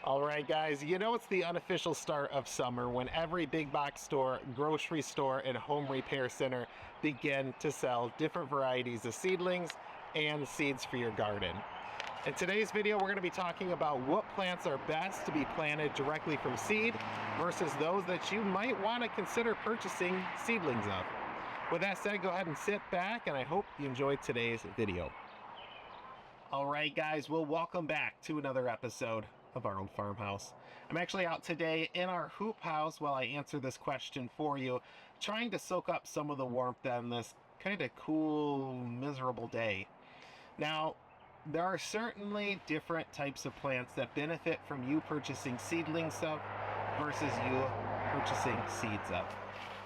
All right, guys, you know it's the unofficial start of summer when every big box store, grocery store, and home repair center begin to sell different varieties of seedlings and seeds for your garden. In today's video, we're going to be talking about what plants are best to be planted directly from seed versus those that you might want to consider purchasing seedlings of. With that said, go ahead and sit back, and I hope you enjoyed today's video. All right, guys, well, welcome back to another episode of our old farmhouse. I'm actually out today in our hoop house while I answer this question for you, trying to soak up some of the warmth on this kind of cool, miserable day. Now, there are certainly different types of plants that benefit from you purchasing seedlings of versus you purchasing seeds of.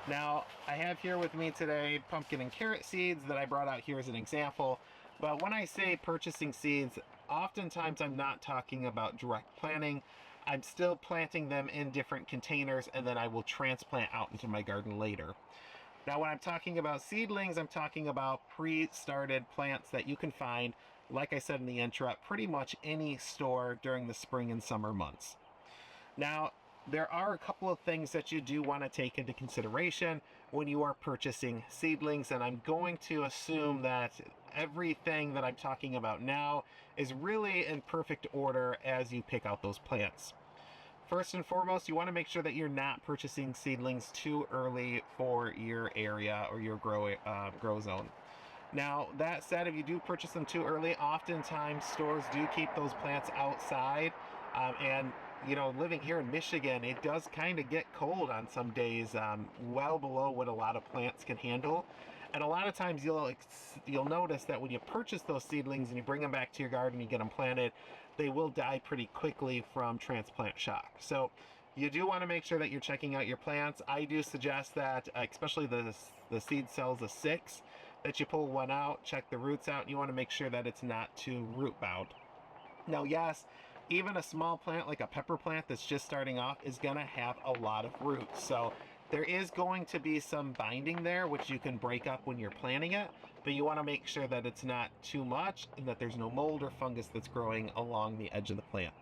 Now, I have here with me today pumpkin and carrot seeds that I brought out here as an example. But when I say purchasing seeds, oftentimes I'm not talking about direct planting. I'm still planting them in different containers, and then I will transplant out into my garden later. Now, when I'm talking about seedlings, I'm talking about pre-started plants that you can find, like I said in the intro, at pretty much any store during the spring and summer months. Now, there are a couple of things that you do want to take into consideration when you are purchasing seedlings, and I'm going to assume that everything that I'm talking about now is really in perfect order as you pick out those plants. First and foremost, you want to make sure that you're not purchasing seedlings too early for your area or your grow zone. Now, that said, if you do purchase them too early, oftentimes stores do keep those plants outside, and you know, living here in Michigan, it does kind of get cold on some days, well below what a lot of plants can handle. And a lot of times you'll notice that when you purchase those seedlings and you bring them back to your garden, you get them planted, they will die pretty quickly from transplant shock. So you do want to make sure that you're checking out your plants. I do suggest that, especially the seed cells of 6, that you pull one out, check the roots out, and you want to make sure that it's not too root bound. Now, yes, even a small plant like a pepper plant that's just starting off is going to have a lot of roots. So there is going to be some binding there, which you can break up when you're planting it, but you want to make sure that it's not too much and that there's no mold or fungus that's growing along the edge of the plant.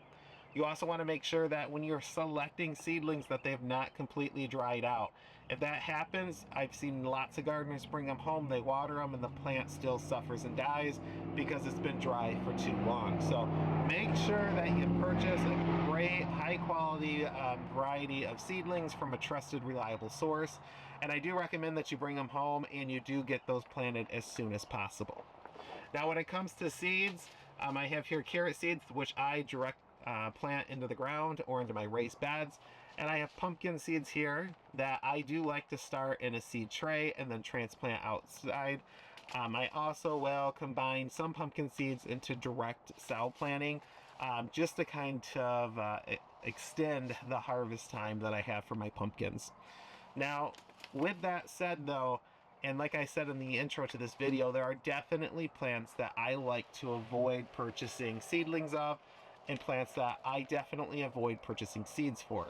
You also want to make sure that when you're selecting seedlings that they have not completely dried out. If that happens, I've seen lots of gardeners bring them home, they water them, and the plant still suffers and dies because it's been dry for too long. So make sure that you purchase a great, high-quality variety of seedlings from a trusted, reliable source. And I do recommend that you bring them home and you do get those planted as soon as possible. Now, when it comes to seeds, I have here carrot seeds, which I direct plant into the ground or into my raised beds, and I have pumpkin seeds here that I do like to start in a seed tray and then transplant outside. I also will combine some pumpkin seeds into direct cell planting, just to kind of extend the harvest time that I have for my pumpkins. Now, with that said though, and like I said in the intro to this video, there are definitely plants that I like to avoid purchasing seedlings of, and plants that I definitely avoid purchasing seeds for.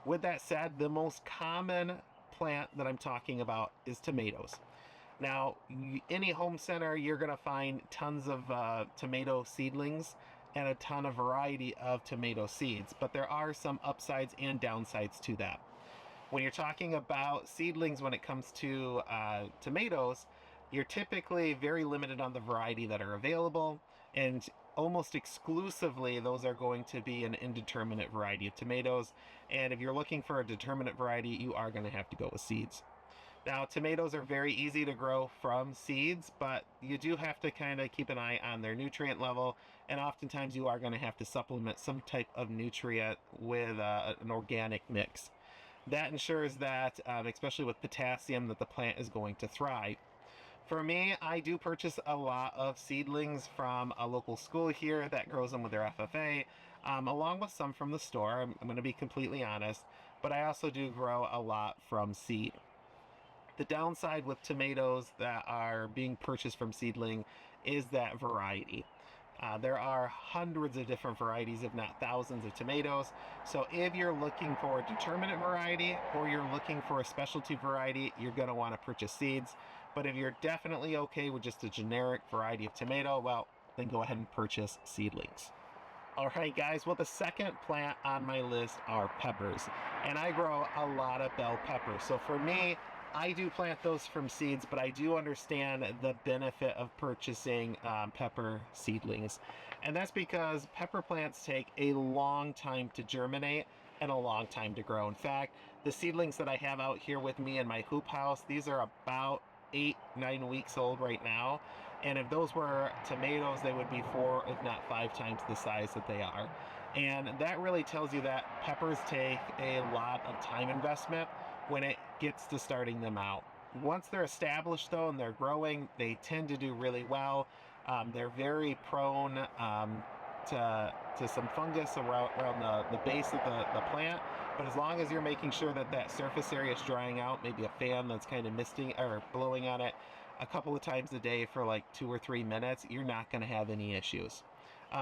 With that said, the most common plant that I'm talking about is tomatoes. Now, any home center, you're going to find tons of tomato seedlings and a ton of variety of tomato seeds, but there are some upsides and downsides to that. When you're talking about seedlings when it comes to tomatoes, you're typically very limited on the variety that are available, and almost exclusively those are going to be an indeterminate variety of tomatoes, and if you're looking for a determinate variety, you are going to have to go with seeds. Now, tomatoes are very easy to grow from seeds, but you do have to kind of keep an eye on their nutrient level, and oftentimes you are going to have to supplement some type of nutrient with an organic mix. That ensures that, especially with potassium, that the plant is going to thrive. For me, I do purchase a lot of seedlings from a local school here that grows them with their FFA, along with some from the store. I'm going to be completely honest, but I also do grow a lot from seed. The downside with tomatoes that are being purchased from seedling is that variety. There are hundreds of different varieties, if not thousands of tomatoes. So if you're looking for a determinate variety or you're looking for a specialty variety, you're going to want to purchase seeds. But if you're definitely okay with just a generic variety of tomato, well, then go ahead and purchase seedlings. All right, guys, well, the second plant on my list are peppers, and I grow a lot of bell peppers. So for me, I do plant those from seeds, but I do understand the benefit of purchasing pepper seedlings. And that's because pepper plants take a long time to germinate and a long time to grow. In fact, the seedlings that I have out here with me in my hoop house, these are about 8-9 weeks old right now. And if those were tomatoes, they would be 4, if not 5 times the size that they are. And that really tells you that peppers take a lot of time investment when it gets to starting them out. Once they're established though and they're growing, they tend to do really well. They're very prone to some fungus around the base of the plant. But as long as you're making sure that that surface area is drying out, maybe a fan that's kind of misting or blowing on it a couple of times a day for like 2 or 3 minutes, you're not going to have any issues.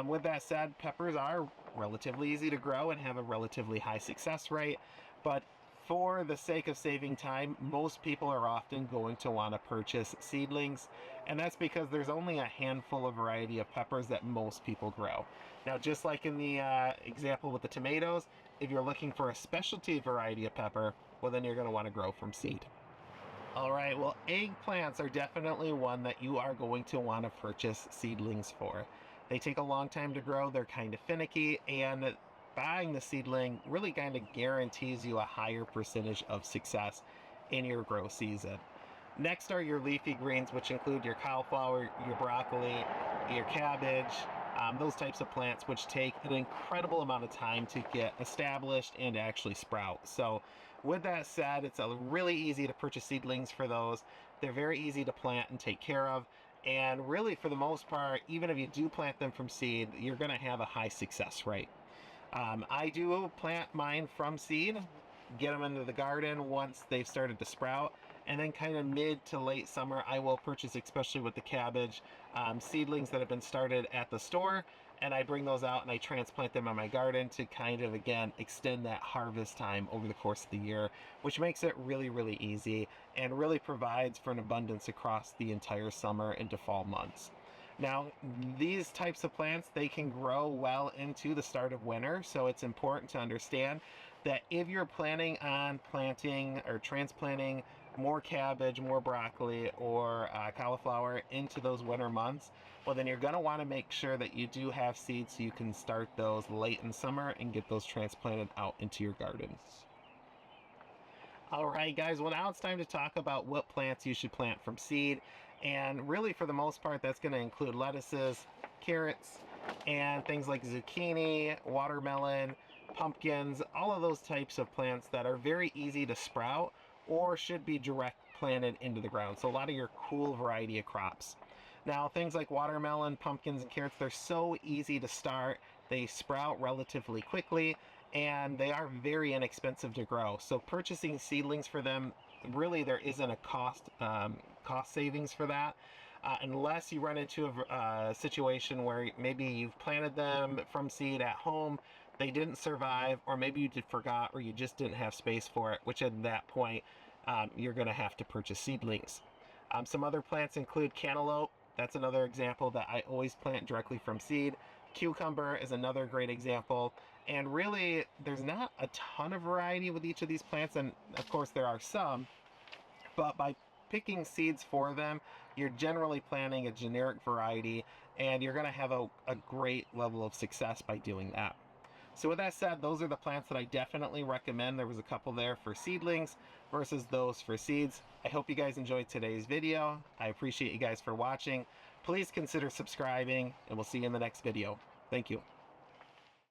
With that said, peppers are relatively easy to grow and have a relatively high success rate, but for the sake of saving time, most people are often going to want to purchase seedlings, and that's because there's only a handful of variety of peppers that most people grow. Now, just like in the example with the tomatoes, if you're looking for a specialty variety of pepper, well, then you're going to want to grow from seed. All right, well, eggplants are definitely one that you are going to want to purchase seedlings for. They take a long time to grow, they're kind of finicky, and buying the seedling really kind of guarantees you a higher percentage of success in your grow season. Next are your leafy greens, which include your cauliflower, your broccoli, your cabbage, those types of plants, which take an incredible amount of time to get established and actually sprout. So with that said, it's really easy to purchase seedlings for those. They're very easy to plant and take care of. And really, for the most part, even if you do plant them from seed, you're going to have a high success rate. I do plant mine from seed, get them into the garden once they've started to sprout, and then kind of mid to late summer, I will purchase, especially with the cabbage, seedlings that have been started at the store, and I bring those out and I transplant them in my garden to kind of, again, extend that harvest time over the course of the year, which makes it really, really easy and really provides for an abundance across the entire summer into fall months. Now, these types of plants, they can grow well into the start of winter, so it's important to understand that if you're planning on planting or transplanting more cabbage, more broccoli, or cauliflower into those winter months, well, then you're going to want to make sure that you do have seeds so you can start those late in summer and get those transplanted out into your gardens. All right, guys, well, now it's time to talk about what plants you should plant from seed. And really, for the most part, that's going to include lettuces, carrots, and things like zucchini, watermelon, pumpkins, all of those types of plants that are very easy to sprout or should be direct planted into the ground. So a lot of your cool variety of crops. Now, things like watermelon, pumpkins, and carrots, they're so easy to start. They sprout relatively quickly, and they are very inexpensive to grow. So purchasing seedlings for them, really there isn't a cost savings for that. Unless you run into a situation where maybe you've planted them from seed at home, they didn't survive, or maybe you forgot, or you just didn't have space for it, which at that point, you're going to have to purchase seedlings. Some other plants include cantaloupe. That's another example that I always plant directly from seed. Cucumber is another great example. And really, there's not a ton of variety with each of these plants, and of course there are some, but by picking seeds for them, you're generally planting a generic variety, and you're going to have a great level of success by doing that. So with that said, those are the plants that I definitely recommend. There was a couple there for seedlings versus those for seeds. I hope you guys enjoyed today's video. I appreciate you guys for watching. Please consider subscribing, and we'll see you in the next video. Thank you.